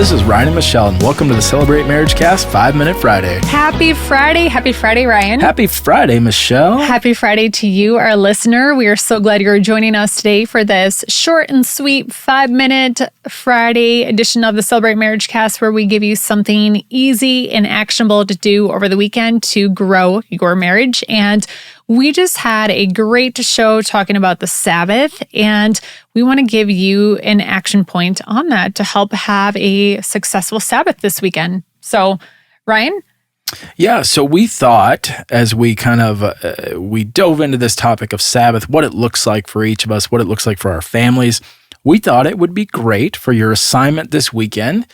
This is Ryan and Michelle, and welcome to the Celebrate MarriageCast 5-Minute Friday. Happy Friday. Happy Friday, Ryan. Happy Friday, Michelle. Happy Friday to you, our listener. We are so glad you're joining us today for this short and sweet 5-minute Friday edition of the Celebrate MarriageCast, where we give you something easy and actionable to do over the weekend to grow your marriage. And we just had a great show talking about the Sabbath, and we want to give you an action point on that to help have a successful Sabbath this weekend. So, Ryan? Yeah, so we thought as we we dove into this topic of Sabbath, what it looks like for each of us, what it looks like for our families, we thought it would be great for your assignment this weekend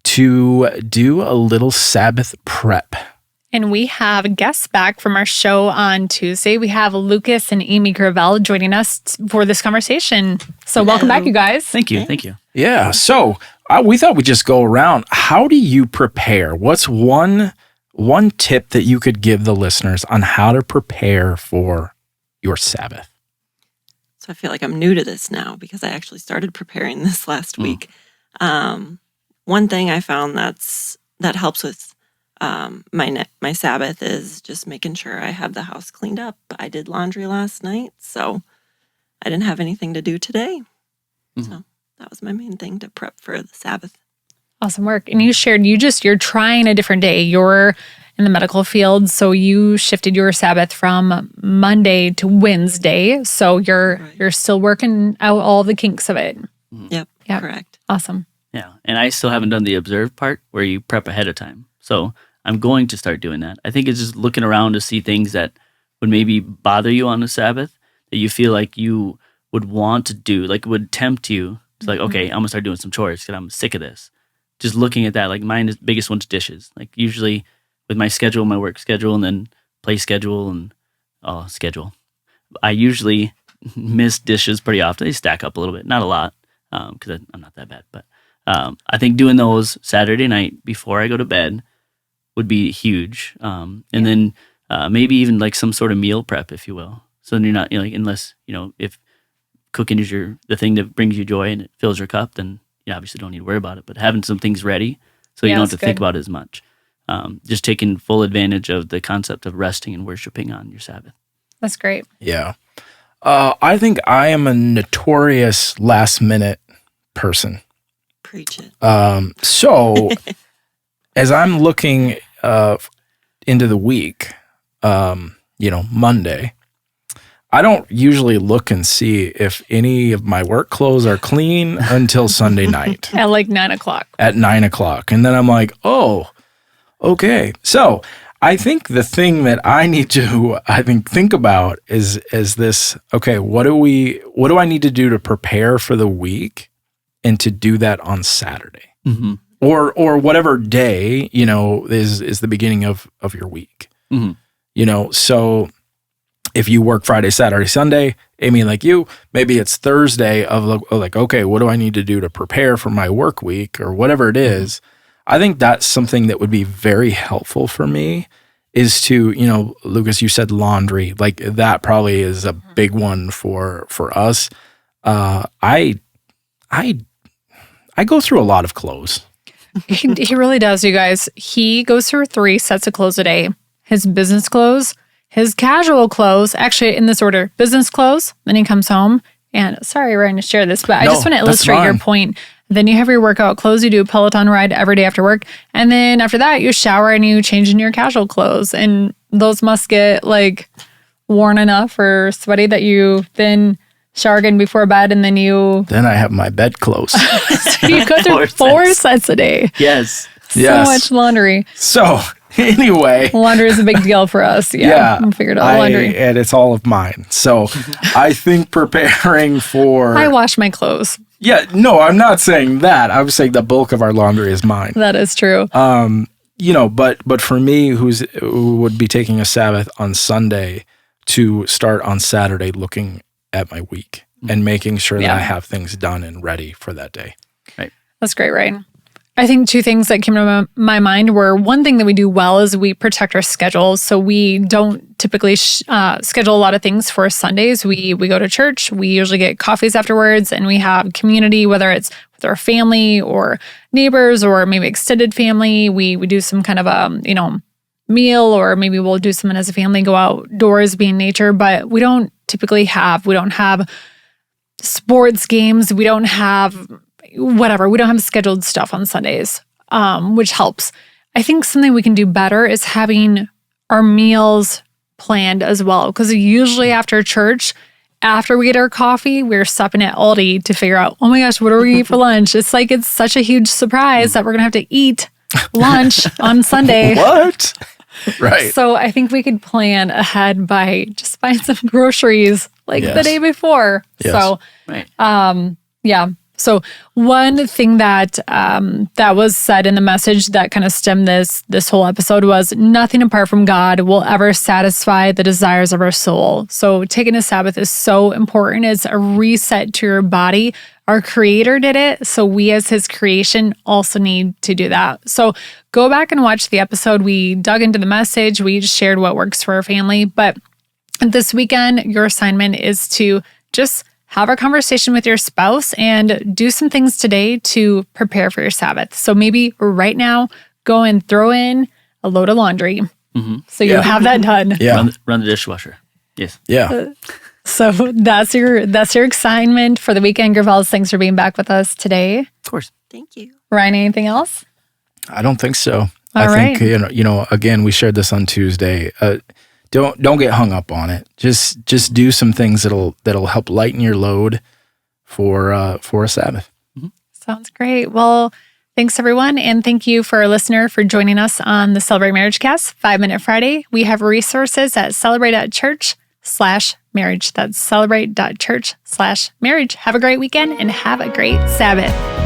to do a little Sabbath prep. And we have guests back from our show on Tuesday. We have Lucas and Amy Gravel joining us for this conversation. So welcome back, you guys. Thank you. Thank you. Yeah. So we thought we'd just go around. How do you prepare? What's one tip that you could give the listeners on how to prepare for your Sabbath? So I feel like I'm new to this now because I actually started preparing this last week. One thing I found that helps with my Sabbath is just making sure I have the house cleaned up. I did laundry last night, so I didn't have anything to do today. So that was my main thing to prep for the Sabbath. Awesome work. And you shared, you're trying a different day. You're in the medical field, so you shifted your Sabbath from Monday to Wednesday. So you're still working out all the kinks of it. Yep. Correct. Awesome. Yeah. And I still haven't done the observe part where you prep ahead of time. So I'm going to start doing that. I think it's just looking around to see things that would maybe bother you on the Sabbath that you feel like you would want to do, like would tempt you to like, okay, I'm going to start doing some chores because I'm sick of this. Just looking at that, like biggest one's dishes. Like usually with my schedule, my work schedule, and then play schedule and schedule, I usually miss dishes pretty often. They stack up a little bit, not a lot because I'm not that bad. But I think doing those Saturday night before I go to bed would be huge. And then maybe even like some sort of meal prep, if you will. So then you're not, unless, if cooking is the thing that brings you joy and it fills your cup, then you obviously don't need to worry about it. But having some things ready so you don't have to think about it as much. Just taking full advantage of the concept of resting and worshiping on your Sabbath. That's great. Yeah. I think I am a notorious last minute person. Preach it. So as I'm looking into the week, Monday, I don't usually look and see if any of my work clothes are clean until Sunday night. At like 9 o'clock. At 9 o'clock. And then I'm like, oh, okay. So I think the thing that I need to, think about is this, okay, what do I need to do to prepare for the week and to do that on Saturday? Mm-hmm. Or whatever day, is the beginning of your week. Mm-hmm. So if you work Friday, Saturday, Sunday, Amy, like you, maybe it's Thursday of like, okay, what do I need to do to prepare for my work week or whatever it is? I think that's something that would be very helpful for me is to, Lucas, you said laundry, like that probably is a big one for us. I go through a lot of clothes. He really does, you guys. He goes through 3 sets of clothes a day. His business clothes, his casual clothes, actually in this order, business clothes, then he comes home. And sorry, Ryan, to share this, but I just want to illustrate your point. Then you have your workout clothes. You do a Peloton ride every day after work. And then after that, you shower and you change into your casual clothes. And those must get like worn enough or sweaty that you then shower again before bed, and then Then I have my bed clothes. So you go through 4 sets a day. Yes. So much laundry. So anyway. Laundry is a big deal for us. Yeah. I figured out laundry. And it's all of mine. So I think preparing for... I wash my clothes. Yeah. No, I'm not saying that. I was saying the bulk of our laundry is mine. That is true. But for me, who would be taking a Sabbath on Sunday to start on Saturday looking at my week and making sure that I have things done and ready for that day. Right. That's great, Ryan. I think two things that came to my mind were, one thing that we do well is we protect our schedules. So we don't typically schedule a lot of things for Sundays. We go to church. We usually get coffees afterwards, and we have community, whether it's with our family or neighbors or maybe extended family. We do some kind of a, meal, or maybe we'll do something as a family, go outdoors, be in nature. But we don't have sports games. We don't have whatever. We don't have scheduled stuff on Sundays, which helps. I think something we can do better is having our meals planned as well. Because usually after church, after we get our coffee, we're stopping at Aldi to figure out, oh my gosh, what are we going to eat for lunch? It's like, it's such a huge surprise that we're going to have to eat lunch on Sunday. What? Right. So I think we could plan ahead by just buying some groceries like the day before. Yes. So, Right. yeah. So one thing that that was said in the message that kind of stemmed this whole episode was, nothing apart from God will ever satisfy the desires of our soul. So taking a Sabbath is so important. It's a reset to your body. Our Creator did it, so we as His creation also need to do that. So go back and watch the episode. We dug into the message. We just shared what works for our family. But this weekend, your assignment is to just have a conversation with your spouse and do some things today to prepare for your Sabbath. So maybe right now, go and throw in a load of laundry. So you have that done. Yeah. Run the dishwasher. Yes. Yeah. So that's your assignment for the weekend. Gervals, thanks for being back with us today. Of course. Thank you. Ryan, anything else? I don't think so. All I think, again, we shared this on Tuesday. Don't get hung up on it. Just do some things that'll help lighten your load for a Sabbath. Sounds great. Well, thanks everyone. And thank you for our listener for joining us on the Celebrate MarriageCast 5-Minute Friday. We have resources at celebrate.church/marriage. That's celebrate.church/marriage. Have a great weekend and have a great Sabbath.